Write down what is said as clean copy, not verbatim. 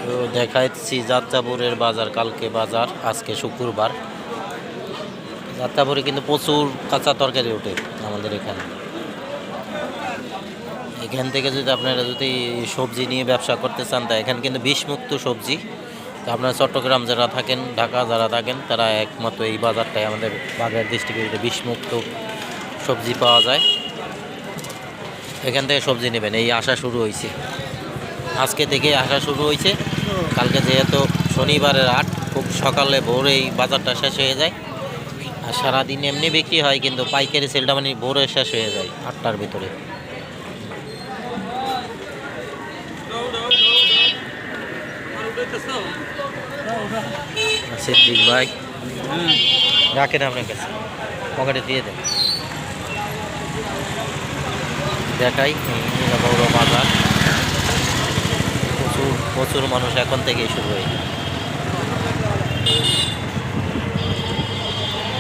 তো দেখাচ্ছি যাত্রাপুরের বাজার, কালকে বাজার, আজকে শুক্রবার। যাত্রাপুরে কিন্তু প্রচুর কাঁচা তরকারি ওঠে আমাদের এখানে। এখান থেকে যদি আপনারা যদি সবজি নিয়ে ব্যবসা করতে চান, তা এখানে কিন্তু বিষমুক্ত সবজি। তো আপনারা চট্টগ্রাম যারা থাকেন, ঢাকা যারা থাকেন, তারা একমাত্র এই বাজারটাই আমাদের বাজার ডিস্ট্রিক্টে বিষমুক্ত সবজি পাওয়া যায়। এখান থেকে সবজি নেবেন, এই আসা শুরু হয়েছে, আজকে থেকে আসা শুরু হয়েছে। কালকে যেহেতু শনিবারের হাট, খুব সকালে ভোরে এই বাজারটা শেষ হয়ে যায়। আর সারাদিন এমনি বিক্রি হয়, কিন্তু পাইকারি সেলটা মানে ভোরে শেষ হয়ে যায় 8টার ভিতরে। সিদ্দিক ভাই রাখেন আপনার কাছে, পকেটে দিয়ে দেন। দেখাই বড় বাজার, প্রচুর প্রচুর মানুষ এখন থেকেই শুরু হয়ে যায়।